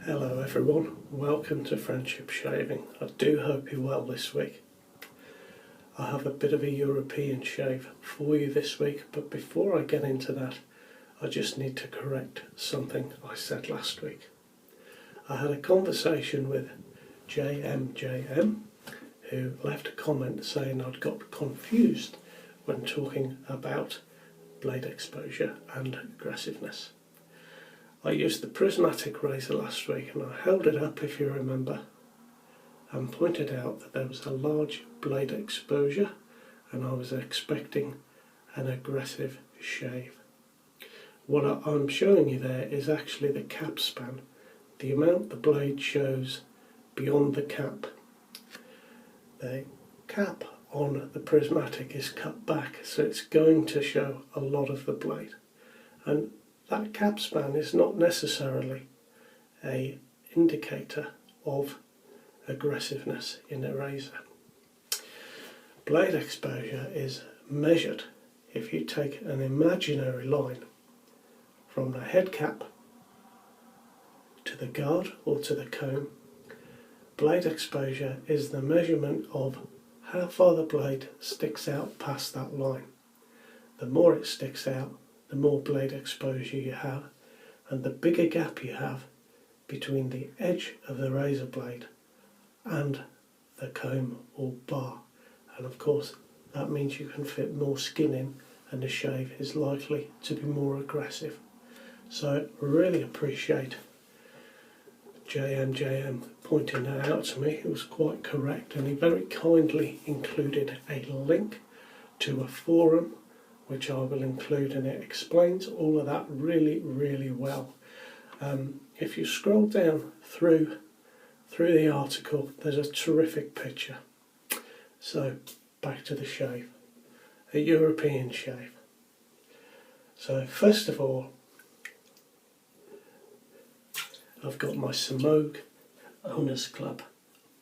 Hello everyone, welcome to Friendship Shaving. I do hope you're well this week. I have a bit of a European shave for you this week, but before I get into that, I just need to correct something I said last week. I had a conversation with JMJM, who left a comment saying I'd got confused when talking about blade exposure and aggressiveness. I used the prismatic razor last week and I held it up, if you remember, and pointed out that there was a large blade exposure and I was expecting an aggressive shave. What I'm showing you there is actually the cap span, the amount the blade shows beyond the cap. The cap on the prismatic is cut back, so it's going to show a lot of the blade. And that cap span is not necessarily an indicator of aggressiveness in a razor. Blade exposure is measured if you take an imaginary line from the head cap to the guard or to the comb. Blade exposure is the measurement of how far the blade sticks out past that line. The more it sticks out, the more blade exposure you have, and the bigger gap you have between the edge of the razor blade and the comb or bar. And of course that means you can fit more skin in and the shave is likely to be more aggressive. So I really appreciate JMJM pointing that out to me. It was quite correct, and he very kindly included a link to a forum which I will include, and it explains all of that really well. If you scroll down through the article, there's a terrific picture. So back to the shave, a European shave. So first of all, I've got my Maggard Owners Club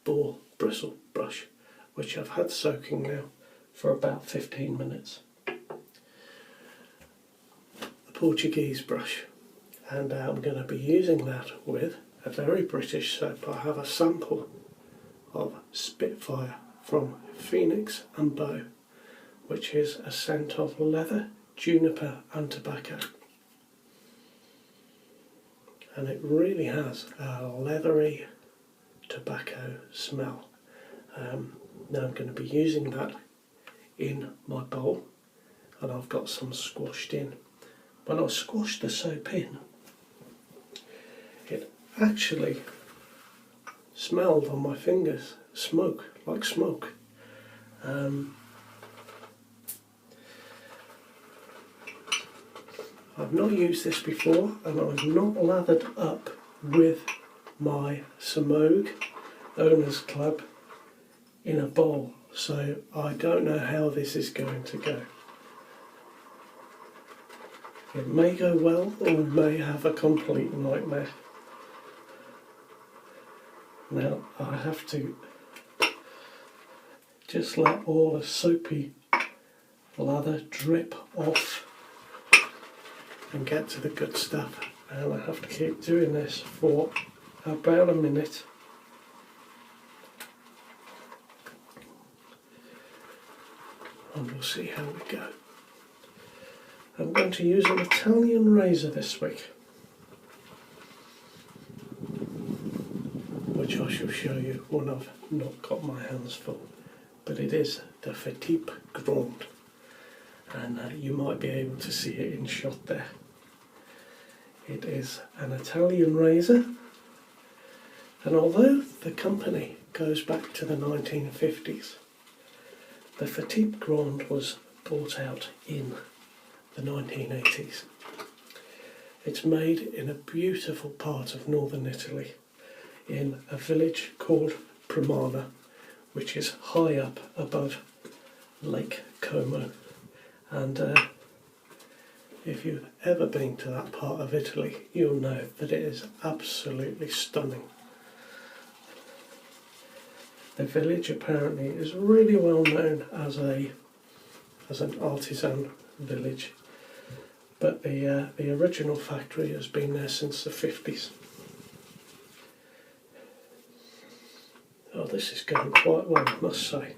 ball bristle brush, which I've had soaking now for about 15 minutes. Portuguese brush, and I'm going to be using that with a very British soap. I have a sample of Spitfire from Phoenix and Bow, which is a scent of leather, juniper and tobacco, and it really has a leathery tobacco smell. Now I'm going to be using that in my bowl, and I've got some squashed in. When I squashed the soap in, it actually smelled on my fingers like smoke. I've not used this before, and I've not lathered up with my Maggard Owners Club in a bowl, so I don't know how this is going to go. It may go well or may have a complete nightmare. Now I have to just let all the soapy lather drip off and get to the good stuff, and I have to keep doing this for about a minute. And we'll see how we go. I'm going to use an Italian razor this week, which I shall show you when I've not got my hands full. But it is the FaTip Grande, and you might be able to see it in shot there. It is an Italian razor, and although the company goes back to the 1950s, the FaTip Grande was brought out in the 1980s. It's made in a beautiful part of northern Italy, in a village called Primana, which is high up above Lake Como. And if you've ever been to that part of Italy, you'll know that it is absolutely stunning. The village apparently is really well known as an artisan village, but the original factory has been there since the 50s. Well, this is going quite well, I must say.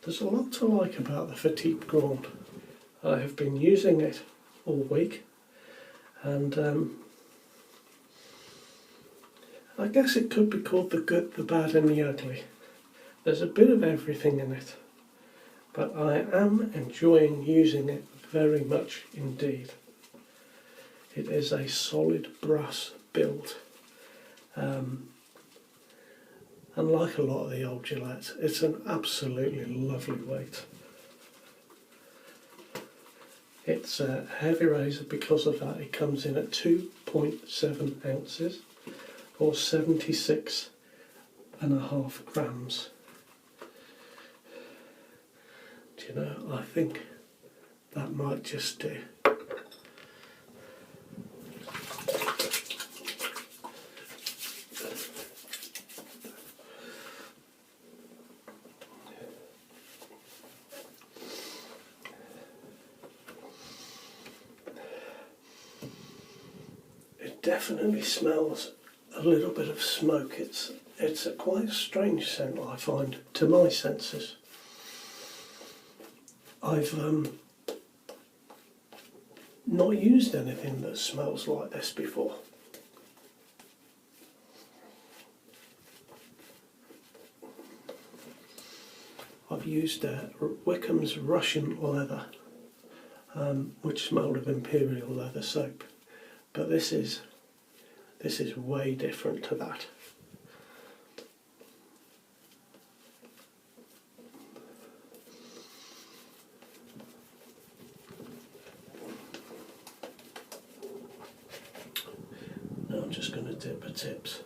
There's a lot to like about the FaTip Grande. I have been using it all week, and I guess it could be called the good, the bad and the ugly. There's a bit of everything in it, but I am enjoying using it very much indeed. It is a solid brass build, and like a lot of the old Gillettes, it's an absolutely lovely weight. It's a heavy razor because of that. It comes in at 2.7 ounces or 76.5 grams. Do you know, I think that might just do. Definitely smells a little bit of smoke. It's a quite strange scent, I find, to my senses. I've not used anything that smells like this before. I've used Wickham's Russian leather, which smelled of imperial leather soap, but this is way different to that. Now I'm just going to dip the tips.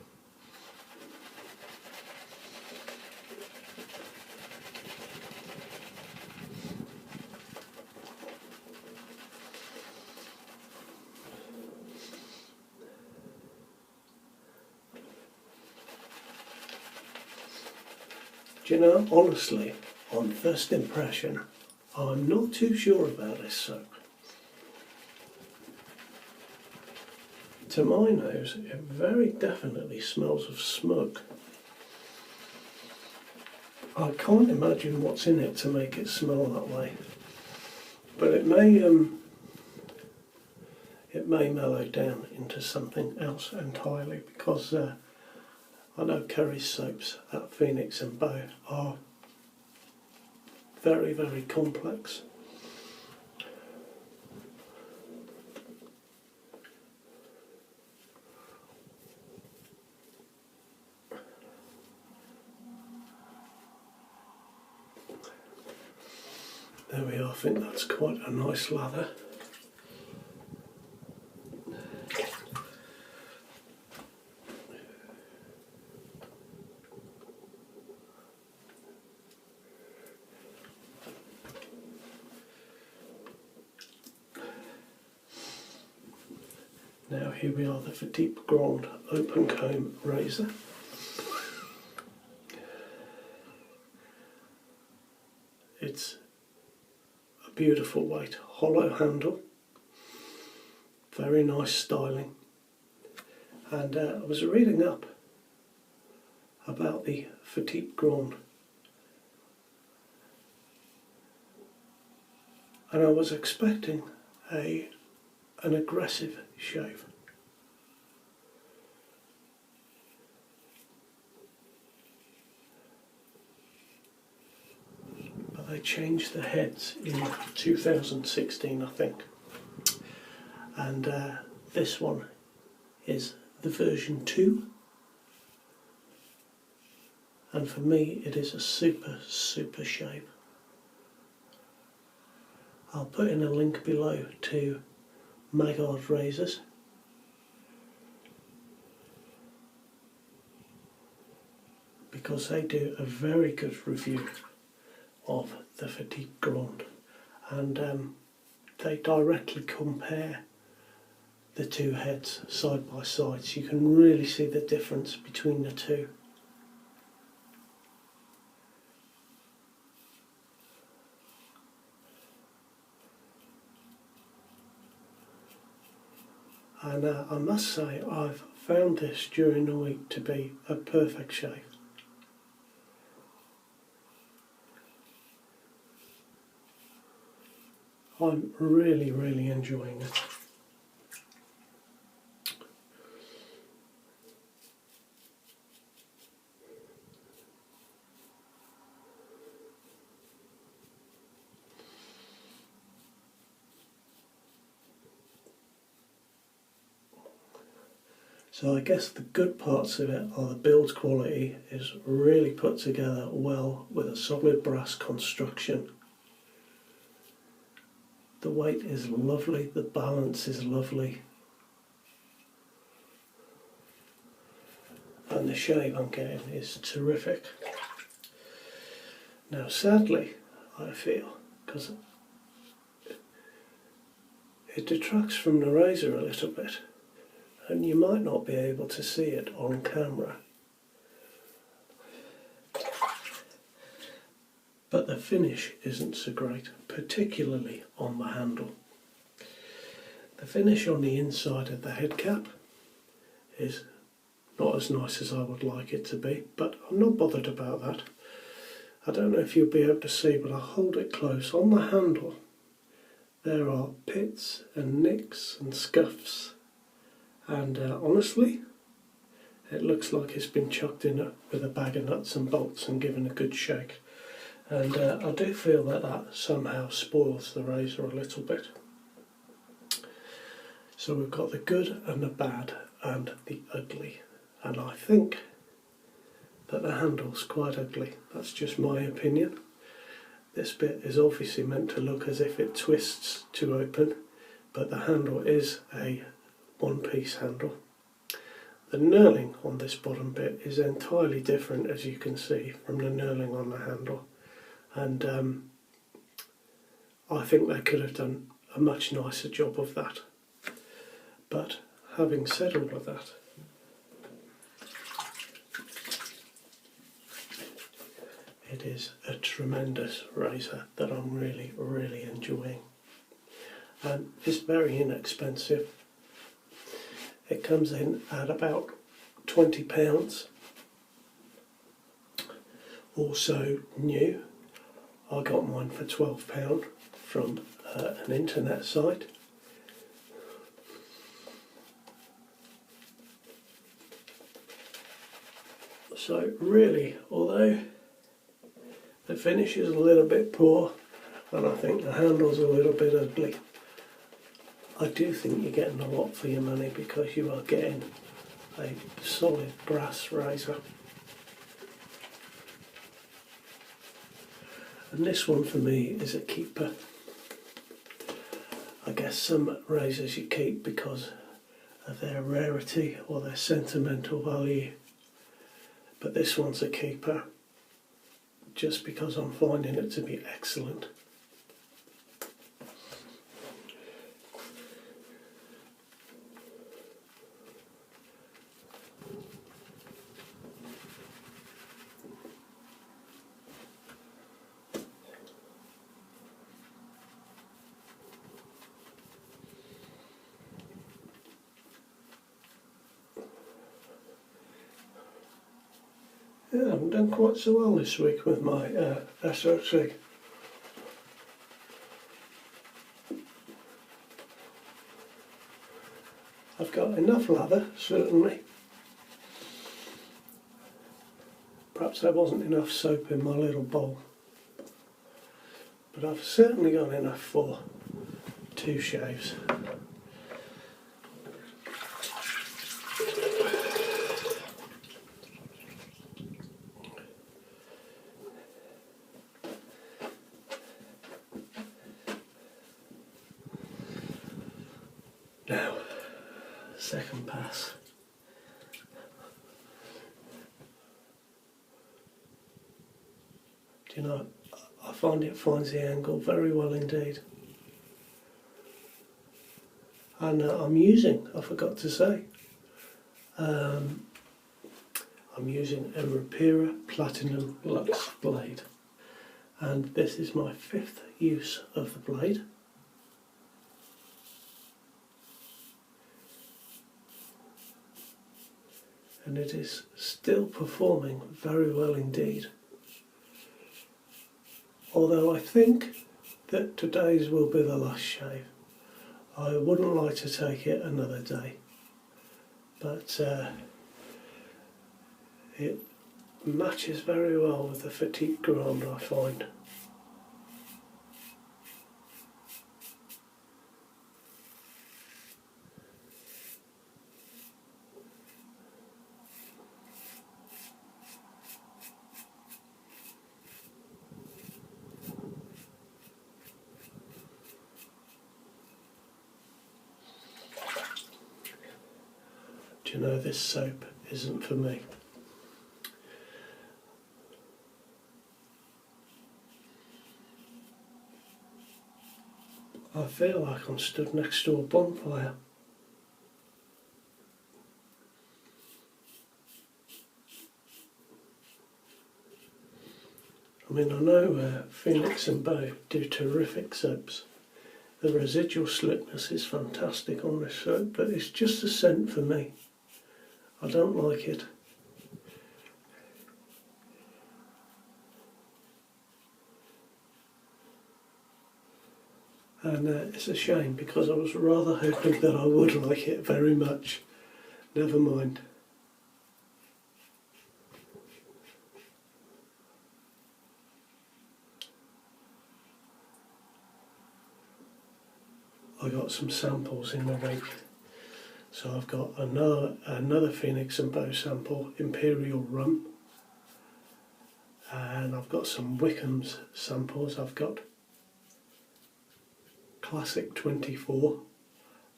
Do you know, honestly, on first impression, I'm not too sure about this soap. To my nose, it very definitely smells of smoke. I can't imagine what's in it to make it smell that way, but it may mellow down into something else entirely, because I know Curry's soaps at Phoenix and Bow are very, very complex. There we are, I think that's quite a nice lather. Now here we are, the FaTip Grande open comb razor. It's a beautiful weight, hollow handle, very nice styling, and I was reading up about the FaTip Grande, and I was expecting an aggressive shave. But they changed the heads in 2016, I think, and this one is the version 2, and for me it is a super shave. I'll put in a link below to Maggard Razors, because they do a very good review of the FaTip Grande, and they directly compare the two heads side by side, so you can really see the difference between the two. And I must say, I've found this during the week to be a perfect shave. I'm really, really enjoying it. So I guess the good parts of it are the build quality is really put together well with a solid brass construction. The weight is lovely, the balance is lovely, and the shave I'm getting is terrific. Now sadly, I feel, because it detracts from the razor a little bit, and you might not be able to see it on camera, but the finish isn't so great, particularly on the handle. The finish on the inside of the head cap is not as nice as I would like it to be, but I'm not bothered about that. I don't know if you'll be able to see, but I'll hold it close. On the handle there are pits and nicks and scuffs, and honestly it looks like it's been chucked in with a bag of nuts and bolts and given a good shake. And I do feel that that somehow spoils the razor a little bit. So we've got the good and the bad and the ugly. And I think that the handle's quite ugly. That's just my opinion. This bit is obviously meant to look as if it twists to open, but the handle is a one-piece handle. The knurling on this bottom bit is entirely different, as you can see, from the knurling on the handle. And I think they could have done a much nicer job of that. But having said all of that, it is a tremendous razor that I'm really, really enjoying. And it's very inexpensive. It comes in at about £20. Also new. I got mine for £12 from an internet site. So really, although the finish is a little bit poor and I think the handle's a little bit ugly, I do think you're getting a lot for your money, because you are getting a solid brass razor. And this one for me is a keeper. I guess some razors you keep because of their rarity or their sentimental value, but this one's a keeper just because I'm finding it to be excellent. Yeah, I haven't done quite so well this week with my SOC. I've got enough lather, certainly. Perhaps there wasn't enough soap in my little bowl, but I've certainly got enough for 2 shaves. Now, second pass. Do you know, I find it finds the angle very well indeed. And I'm using, I forgot to say, I'm using a Rapira Platinum Luxe blade. And this is my 5th use of the blade. and it is still performing very well indeed. Although I think that today's will be the last shave. I wouldn't like to take it another day, but it matches very well with the FaTip Grande, I find. Do you know, this soap isn't for me. I feel like I'm stood next to a bonfire. I mean, I know Phoenix and Bow do terrific soaps. The residual slickness is fantastic on this soap, but it's just a scent for me. I don't like it. And it's a shame, because I was rather hoping that I would like it very much. Never mind. I got some samples in the week. So I've got another Phoenix and Bow sample, Imperial Rum. And I've got some Wickham's samples. I've got Classic 24,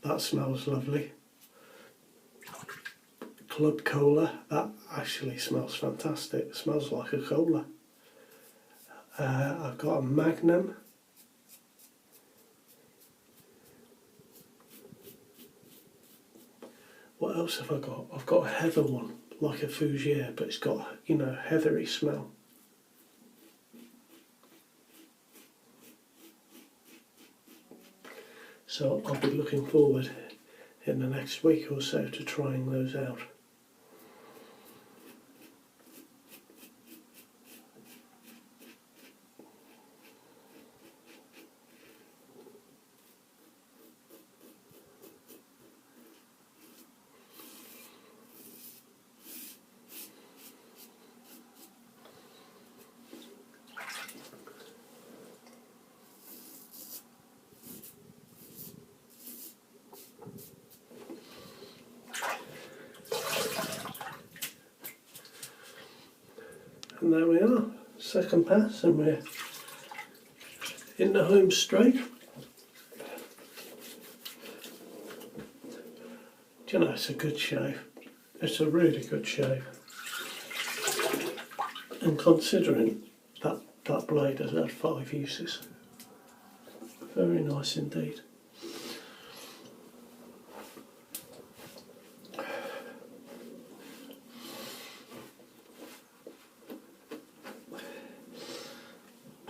that smells lovely. Club Cola, that actually smells fantastic, it smells like a cola. I've got a Magnum. What else have I got? I've got a heather one, like a Fougere, but it's got, you know, heathery smell. So I'll be looking forward in the next week or so to trying those out. And there we are, second pass, and we're in the home straight. Do you know, it's a good shave. It's a really good shave. And considering that blade has had 5 uses, very nice indeed.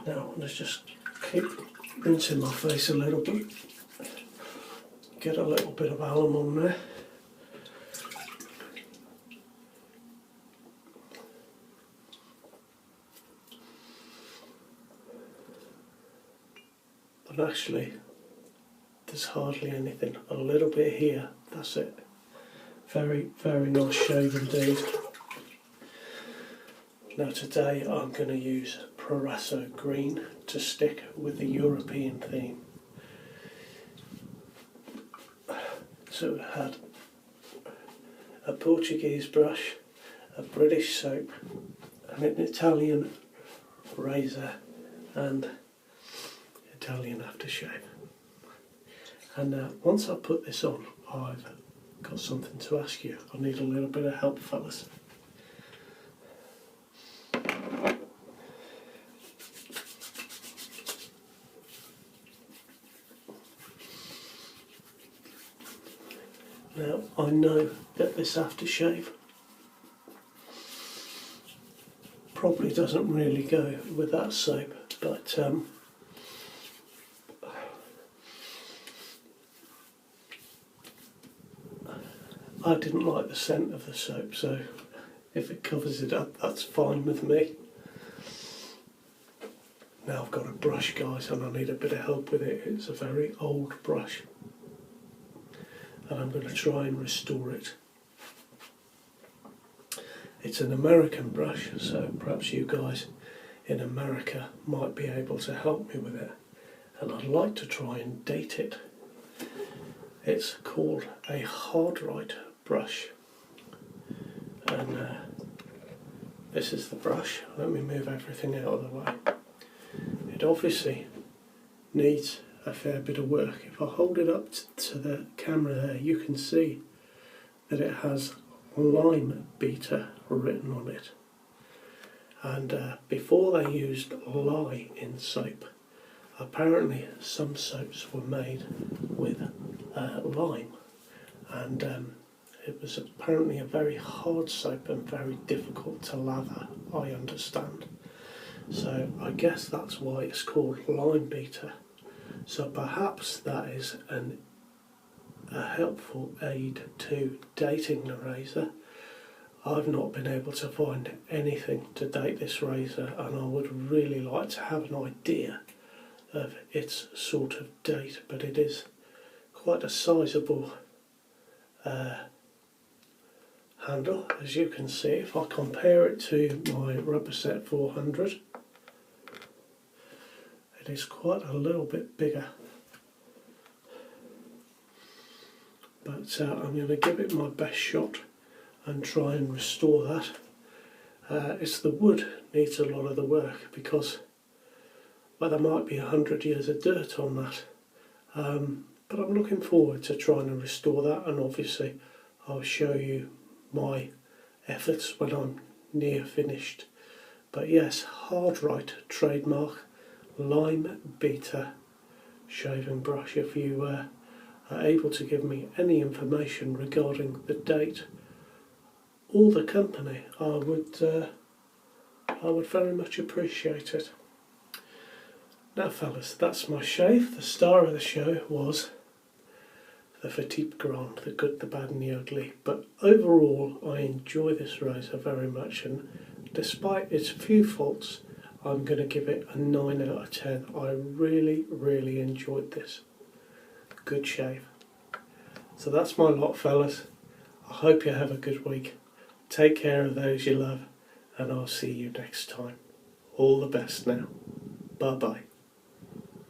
Now let's just keep rinsing my face a little bit, get a little bit of alum on there. And actually, there's hardly anything, a little bit here, that's it. Very, very nice shave indeed. Now today I'm going to use Proraso Green to stick with the European theme. So it had a Portuguese brush, a British soap, and an Italian razor and Italian aftershave. And once I put this on, I've got something to ask you. I need a little bit of help, fellas. Now, I know that this aftershave probably doesn't really go with that soap, but I didn't like the scent of the soap, so if it covers it up, that's fine with me. Now I've got a brush, guys, and I need a bit of help with it. It's a very old brush, and I'm going to try and restore it. It's an American brush, so perhaps you guys in America might be able to help me with it, and I'd like to try and date it. It's called a hard-right brush, and this is the brush. Let me move everything out of the way. It obviously needs a fair bit of work. If I hold it up to the camera there, you can see that it has lime beater written on it. And before they used lye in soap, apparently some soaps were made with lime, and it was apparently a very hard soap and very difficult to lather, I understand. So I guess that's why it's called lime beater. So perhaps that is a helpful aid to dating the razor. I've not been able to find anything to date this razor, and I would really like to have an idea of its sort of date, but it is quite a sizable handle, as you can see. If I compare it to my Rubber Set 400, it is quite a little bit bigger. But I'm going to give it my best shot and try and restore that. It's the wood needs a lot of the work, because well, there might be 100 years of dirt on that. But I'm looking forward to trying to restore that, and obviously I'll show you my efforts when I'm near finished. But yes, hard-right trademark lime beater shaving brush. If you are able to give me any information regarding the date or the company, I would very much appreciate it. Now fellas, that's my shave. The star of the show was the FaTip Grande, the good, the bad and the ugly. But overall I enjoy this razor very much, and despite its few faults, I'm going to give it a 9 out of 10. I really enjoyed this. Good shave. So that's my lot, fellas. I hope you have a good week. Take care of those you love, and I'll see you next time. All the best now. Bye bye.